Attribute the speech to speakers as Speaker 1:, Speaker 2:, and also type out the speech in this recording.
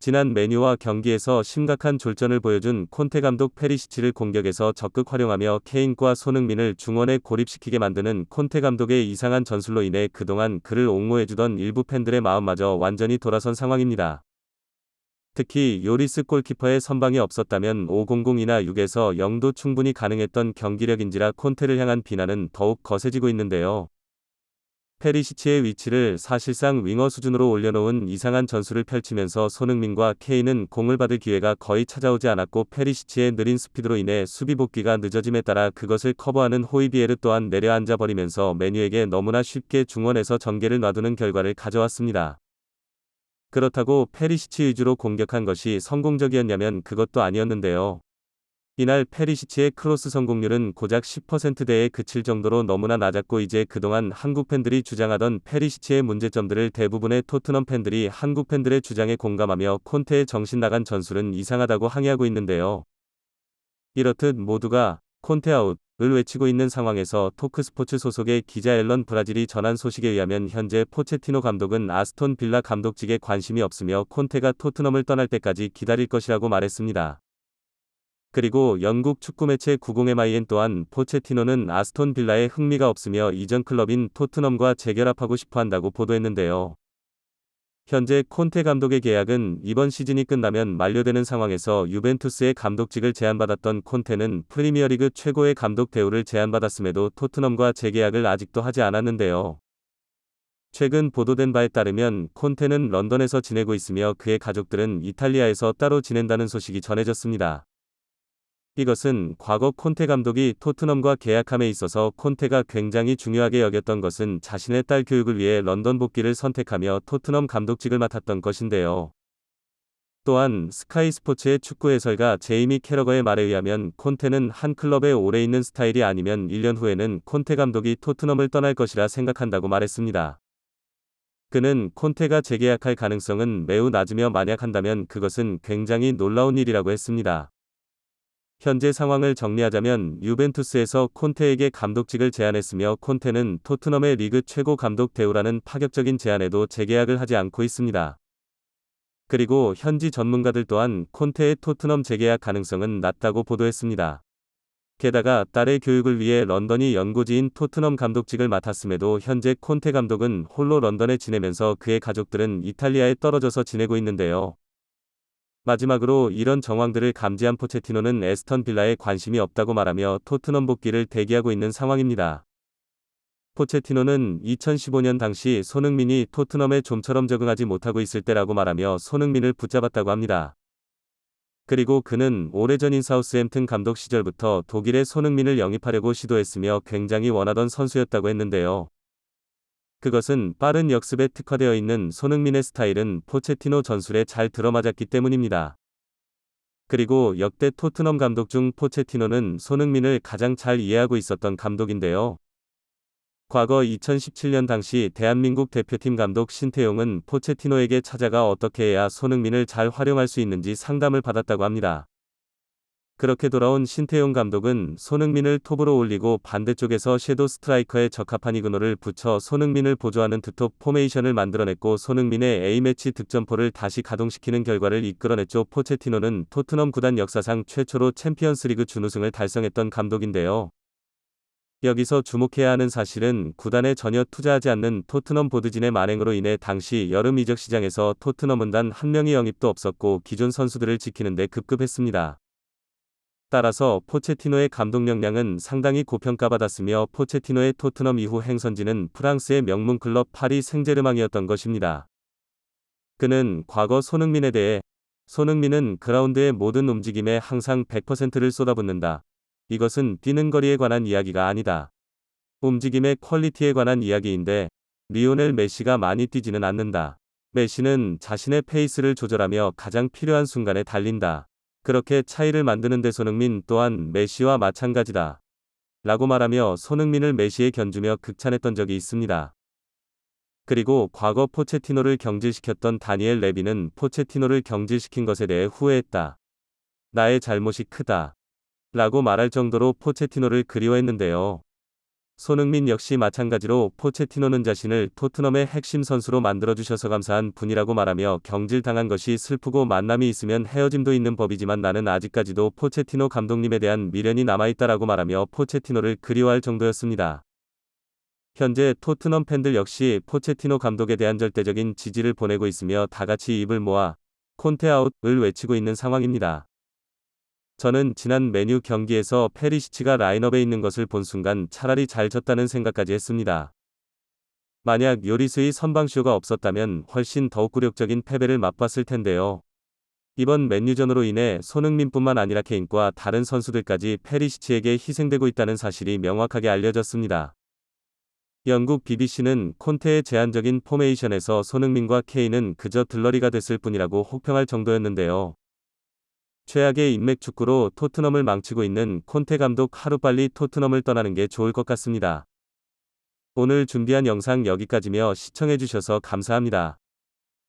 Speaker 1: 지난 메뉴와 경기에서 심각한 졸전을 보여준 콘테 감독 페리시치를 공격에서 적극 활용하며 케인과 손흥민을 중원에 고립시키게 만드는 콘테 감독의 이상한 전술로 인해 그동안 그를 옹호해주던 일부 팬들의 마음마저 완전히 돌아선 상황입니다. 특히 요리스 골키퍼의 선방이 없었다면 500이나 6에서 0도 충분히 가능했던 경기력인지라 콘테를 향한 비난은 더욱 거세지고 있는데요. 페리시치의 위치를 사실상 윙어 수준으로 올려놓은 이상한 전술을 펼치면서 손흥민과 케인은 공을 받을 기회가 거의 찾아오지 않았고, 페리시치의 느린 스피드로 인해 수비 복귀가 늦어짐에 따라 그것을 커버하는 호이비에르 또한 내려앉아 버리면서 메뉴에게 너무나 쉽게 중원에서 전개를 놔두는 결과를 가져왔습니다. 그렇다고 페리시치 위주로 공격한 것이 성공적이었냐면 그것도 아니었는데요. 이날 페리시치의 크로스 성공률은 고작 10%대에 그칠 정도로 너무나 낮았고, 이제 그동안 한국 팬들이 주장하던 페리시치의 문제점들을 대부분의 토트넘 팬들이 한국 팬들의 주장에 공감하며 콘테의 정신 나간 전술은 이상하다고 항의하고 있는데요. 이렇듯 모두가 콘테 아웃을 외치고 있는 상황에서 토크스포츠 소속의 기자 앨런 브라질이 전한 소식에 의하면 현재 포체티노 감독은 아스톤 빌라 감독직에 관심이 없으며 콘테가 토트넘을 떠날 때까지 기다릴 것이라고 말했습니다. 그리고 영국 축구 매체 90MIN 또한 포체티노는 아스톤 빌라에 흥미가 없으며 이전 클럽인 토트넘과 재결합하고 싶어 한다고 보도했는데요. 현재 콘테 감독의 계약은 이번 시즌이 끝나면 만료되는 상황에서 유벤투스의 감독직을 제안받았던 콘테는 프리미어리그 최고의 감독 대우를 제안받았음에도 토트넘과 재계약을 아직도 하지 않았는데요. 최근 보도된 바에 따르면 콘테는 런던에서 지내고 있으며 그의 가족들은 이탈리아에서 따로 지낸다는 소식이 전해졌습니다. 이것은 과거 콘테 감독이 토트넘과 계약함에 있어서 콘테가 굉장히 중요하게 여겼던 것은 자신의 딸 교육을 위해 런던 복귀를 선택하며 토트넘 감독직을 맡았던 것인데요. 또한 스카이 스포츠의 축구 해설가 제이미 캐러거의 말에 의하면 콘테는 한 클럽에 오래 있는 스타일이 아니면 1년 후에는 콘테 감독이 토트넘을 떠날 것이라 생각한다고 말했습니다. 그는 콘테가 재계약할 가능성은 매우 낮으며 만약 한다면 그것은 굉장히 놀라운 일이라고 했습니다. 현재 상황을 정리하자면 유벤투스에서 콘테에게 감독직을 제안했으며 콘테는 토트넘의 리그 최고 감독 대우라는 파격적인 제안에도 재계약을 하지 않고 있습니다. 그리고 현지 전문가들 또한 콘테의 토트넘 재계약 가능성은 낮다고 보도했습니다. 게다가 딸의 교육을 위해 런던이 연고지인 토트넘 감독직을 맡았음에도 현재 콘테 감독은 홀로 런던에 지내면서 그의 가족들은 이탈리아에 떨어져서 지내고 있는데요. 마지막으로 이런 정황들을 감지한 포체티노는 에스턴 빌라에 관심이 없다고 말하며 토트넘 복귀를 대기하고 있는 상황입니다. 포체티노는 2015년 당시 손흥민이 토트넘에 좀처럼 적응하지 못하고 있을 때라고 말하며 손흥민을 붙잡았다고 합니다. 그리고 그는 오래전인 사우스햄튼 감독 시절부터 독일에 손흥민을 영입하려고 시도했으며 굉장히 원하던 선수였다고 했는데요. 그것은 빠른 역습에 특화되어 있는 손흥민의 스타일은 포체티노 전술에 잘 들어맞았기 때문입니다. 그리고 역대 토트넘 감독 중 포체티노는 손흥민을 가장 잘 이해하고 있었던 감독인데요. 과거 2017년 당시 대한민국 대표팀 감독 신태용은 포체티노에게 찾아가 어떻게 해야 손흥민을 잘 활용할 수 있는지 상담을 받았다고 합니다. 그렇게 돌아온 신태용 감독은 손흥민을 톱으로 올리고 반대쪽에서 섀도우 스트라이커에 적합한 이그노를 붙여 손흥민을 보조하는 투톱 포메이션을 만들어냈고 손흥민의 A매치 득점포를 다시 가동시키는 결과를 이끌어냈죠. 포체티노는 토트넘 구단 역사상 최초로 챔피언스리그 준우승을 달성했던 감독인데요. 여기서 주목해야 하는 사실은 구단에 전혀 투자하지 않는 토트넘 보드진의 만행으로 인해 당시 여름 이적 시장에서 토트넘은 단 한 명의 영입도 없었고 기존 선수들을 지키는 데 급급했습니다. 따라서 포체티노의 감독 역량은 상당히 고평가받았으며 포체티노의 토트넘 이후 행선지는 프랑스의 명문 클럽 파리 생제르맹이었던 것입니다. 그는 과거 손흥민에 대해 손흥민은 그라운드의 모든 움직임에 항상 100%를 쏟아붓는다. 이것은 뛰는 거리에 관한 이야기가 아니다. 움직임의 퀄리티에 관한 이야기인데 리오넬 메시가 많이 뛰지는 않는다. 메시는 자신의 페이스를 조절하며 가장 필요한 순간에 달린다. 그렇게 차이를 만드는데 손흥민 또한 메시와 마찬가지다. 라고 말하며 손흥민을 메시에 견주며 극찬했던 적이 있습니다. 그리고 과거 포체티노를 경질시켰던 다니엘 레비는 포체티노를 경질시킨 것에 대해 후회했다. 나의 잘못이 크다. 라고 말할 정도로 포체티노를 그리워했는데요. 손흥민 역시 마찬가지로 포체티노는 자신을 토트넘의 핵심 선수로 만들어주셔서 감사한 분이라고 말하며 경질당한 것이 슬프고 만남이 있으면 헤어짐도 있는 법이지만 나는 아직까지도 포체티노 감독님에 대한 미련이 남아있다라고 말하며 포체티노를 그리워할 정도였습니다. 현재 토트넘 팬들 역시 포체티노 감독에 대한 절대적인 지지를 보내고 있으며 다같이 입을 모아 콘테 아웃을 외치고 있는 상황입니다. 저는 지난 메뉴 경기에서 페리시치가 라인업에 있는 것을 본 순간 차라리 잘 졌다는 생각까지 했습니다. 만약 요리스의 선방쇼가 없었다면 훨씬 더욱 굴욕적인 패배를 맛봤을 텐데요. 이번 맨유전으로 인해 손흥민뿐만 아니라 케인과 다른 선수들까지 페리시치에게 희생되고 있다는 사실이 명확하게 알려졌습니다. 영국 BBC는 콘테의 제한적인 포메이션에서 손흥민과 케인은 그저 들러리가 됐을 뿐이라고 혹평할 정도였는데요. 최악의 인맥 축구로 토트넘을 망치고 있는 콘테 감독 하루빨리 토트넘을 떠나는 게 좋을 것 같습니다. 오늘 준비한 영상 여기까지며 시청해주셔서 감사합니다.